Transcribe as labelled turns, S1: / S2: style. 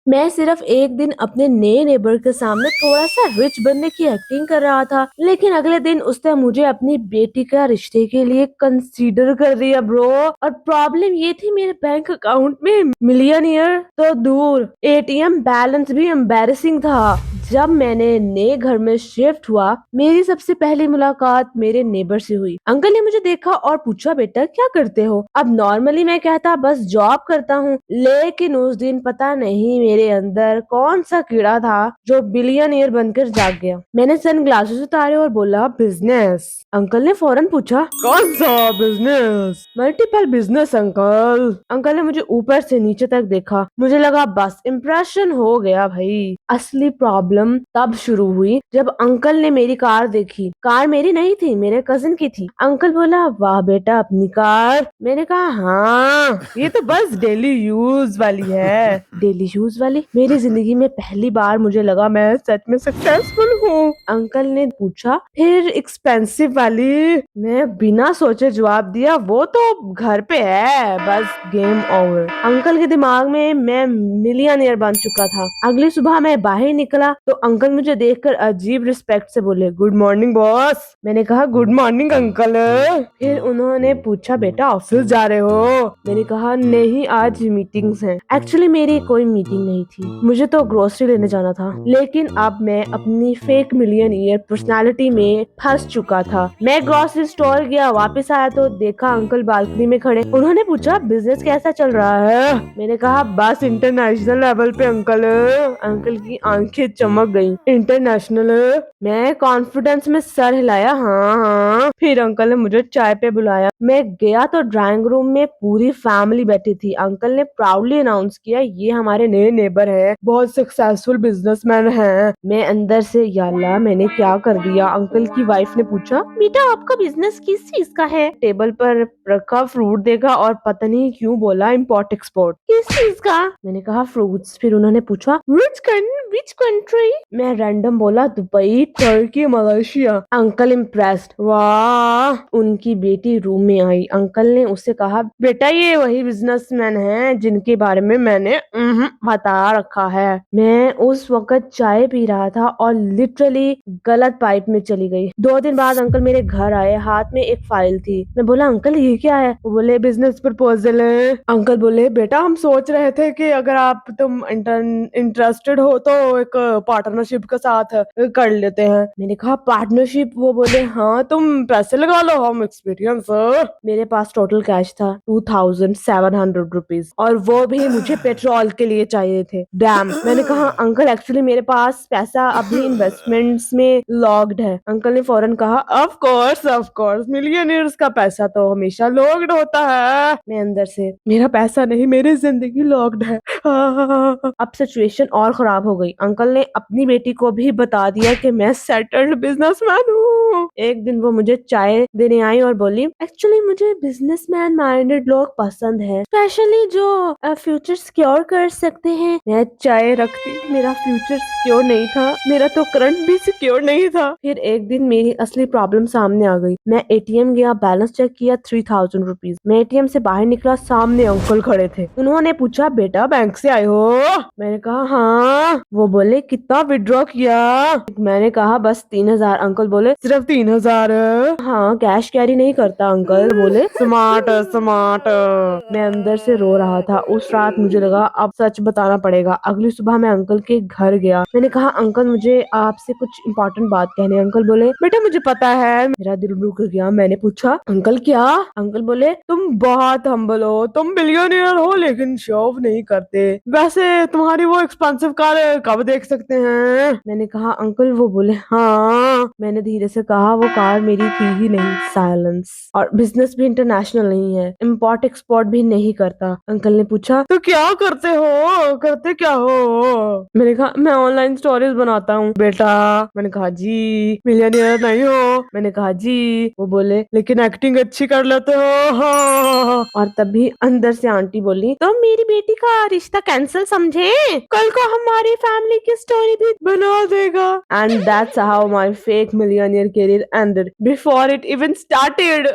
S1: मैं सिर्फ एक दिन अपने नए नेबर के सामने थोड़ा सा रिच बनने की एक्टिंग कर रहा था, लेकिन अगले दिन उसने मुझे अपनी बेटी का रिश्ते के लिए कंसीडर कर दिया ब्रो। और प्रॉब्लम ये थी, मेरे बैंक अकाउंट में मिलियनियर तो दूर, एटीएम बैलेंस भी एम्बैरेसिंग था। जब मैंने नए घर में शिफ्ट हुआ, मेरी सबसे पहली मुलाकात मेरे नेबर से हुई। अंकल ने मुझे देखा और पूछा, बेटा क्या करते हो? अब नॉर्मली मैं कहता बस जॉब करता हूँ, लेकिन उस दिन पता नहीं मेरे अंदर कौन सा कीड़ा था जो बिलियनियर बनकर जाग गया। मैंने सनग्लासेस उतारे और बोला, बिजनेस। अंकल ने फौरन पूछा, कौन सा business? Multiple business uncle. Uncle ने मुझे ऊपर से नीचे तक देखा, मुझे लगा बस इम्प्रेशन हो गया भाई। असली प्रॉब्लम तब शुरू हुई जब अंकल ने मेरी कार देखी। कार मेरी नहीं थी, मेरे कजिन की थी। अंकल बोला, वाह बेटा अपनी कार? मैंने कहा हाँ, ये तो बस डेली यूज वाली है। डेली यूज वाली? मेरी जिंदगी में पहली बार मुझे लगा मैं सच में सक्सेसफुल हूँ। अंकल ने पूछा, फिर एक्सपेंसिव वाली? मैं बिना सोचे जवाब दिया, वो तो घर पे है, बस गेम ओवर। अंकल के दिमाग में मैं मिलियनियर बन चुका था। अगली सुबह मैं बाहर निकला तो अंकल मुझे देखकर अजीब रिस्पेक्ट से बोले, गुड मॉर्निंग बॉस। मैंने कहा, गुड मॉर्निंग अंकल। फिर उन्होंने पूछा, बेटा ऑफिस जा रहे हो? मैंने कहा, नहीं आज मीटिंग्स हैं। एक्चुअली मेरी कोई मीटिंग नहीं थी, मुझे तो ग्रोसरी लेने जाना था। लेकिन अब मैं अपनी फेक मिलियनियर पर्सनालिटी में फंस चुका था। मैं ग्रोसरी स्टोर गया, वापस आया तो देखा अंकल बालकनी में खड़े। उन्होंने पूछा, बिजनेस कैसा चल रहा है? मैंने कहा, बस इंटरनेशनल लेवल पे अंकल। अंकल की आंखें चमक गईं। इंटरनेशनल? मैं कॉन्फिडेंस में सर हिलाया, हाँ हाँ। फिर अंकल ने मुझे चाय पे बुलाया। मैं गया तो ड्राइंग रूम में पूरी फैमिली बैठी थी। अंकल ने प्राउडली अनाउंस किया, ये हमारे नए नेबर हैं, बहुत सक्सेसफुल बिजनेसमैन हैं। मैं अंदर से, याल्ला मैंने क्या कर दिया? अंकल की वाइफ ने पूछा, बेटा आपका बिजनेस किस चीज का है? टेबल पर रखा फ्रूट देखा और पता नहीं क्यों बोला, इम्पोर्ट एक्सपोर्ट। किस चीज का? मैंने कहा, फ्रूट्स। फिर उन्होंने पूछा, विच कंट्री? मैं रैंडम बोला, Dubai, Turkey, Malaysia. Uncle impressed. वाह। उनकी बेटी रूम में आई। अंकल ने उससे कहा, बेटा ये वही बिजनेसमैन हैं जिनके बारे में मैंने बता रखा है। मैं उस वक्त चाय पी रहा था और लिटरली गलत पाइप में चली गई। 2 दिन बाद अंकल मेरे घर आए, हाथ में एक फाइल थी। मैं बोला, अंकल ये क्या है? वो बोले, बिजनेस प्रपोजल है। अंकल बोले, बेटा हम सोच रहे थे कि अगर आप तुम इंटरेस्टेड हो तो एक पार्टनरशिप के साथ कर लेते हैं। मैंने कहा, पार्टनरशिप? वो बोले, हाँ तुम पैसे लगा लो, हम एक्सपीरियंस। मेरे पास टोटल कैश था 2700 रुपीज, और वो भी मुझे पेट्रोल के लिए चाहिए थे। डैम। मैंने कहा, अंकल एक्चुअली मेरे पास पैसा अभी इन्वेस्टमेंट्स में लॉक्ड है। अंकल ने फौरन कहा, ऑफ कोर्स मिलियनियर्स का पैसा तो हमेशा लॉक्ड होता है। मैं अंदर से, मेरा पैसा नहीं, मेरी जिंदगी लॉक्ड है। अब सिचुएशन और खराब हो गई। अंकल ने अपनी बेटी को भी बता दिया कि मैं सेटल्ड बिजनेसमैन हूँ। एक दिन वो मुझे चाय देने आई और बोली, एक्चुअली मुझे बिजनेसमैन माइंडेड लोग पसंद है, स्पेशली जो फ्यूचर सिक्योर कर सकते हैं। मैं चाय रखती, मेरा फ्यूचर सिक्योर नहीं था, मेरा तो करंट भी सिक्योर नहीं था। फिर एक दिन मेरी असली प्रॉब्लम सामने आ गई। मैं एटीएम गया, बैलेंस चेक किया, 3000 रुपीज। मैं एटीएम से बाहर निकला, सामने अंकल खड़े थे। उन्होंने पूछा, बेटा बैंक से आए हो? मैंने कहा, हाँ। वो बोले, कितना विड्रॉ किया? मैंने कहा, बस 3000। अंकल बोले, सिर्फ 3000? हाँ, कैश कैरी नहीं करता अंकल। बोले, स्मार्ट स्मार्ट। मैं अंदर से रो रहा था। उस रात मुझे लगा अब सच बताना पड़ेगा। अगली सुबह मैं अंकल के घर गया। मैंने कहा, अंकल मुझे आपसे कुछ इम्पोर्टेंट बात कहनी है। अंकल बोले, बेटा मुझे पता है। मेरा दिल रुक गया। मैंने पूछा, अंकल क्या? अंकल बोले, तुम बहुत हम्बल हो, तुम बिलियनियर हो लेकिन शो ऑफ नहीं करते। वैसे तुम्हारी वो एक्सपेंसिव कार कब देख सकते हैं? मैंने कहा, अंकल? वो बोले, हाँ। मैंने धीरे से कहा, वो कार मेरी थी ही नहीं। साइलेंस। और बिजनेस भी इंटरनेशनल नहीं है, इम्पोर्ट एक्सपोर्ट भी नहीं करता। अंकल ने पूछा, तो क्या करते हो? करते क्या हो? मैंने कहा, मैं ऑनलाइन स्टोरीज बनाता हूँ बेटा। मैंने कहा, जी मिलियनियर नहीं हो? मैंने कहा, जी। वो बोले, लेकिन एक्टिंग अच्छी कर लेते हो। हाँ। और तभी अंदर से आंटी बोली, तो मेरी बेटी का रिश्ता कैंसिल समझे? कल को हमारी फैमिली की स्टोरी भी बना देगा। And that's how my fake millionaire career ended before it even started.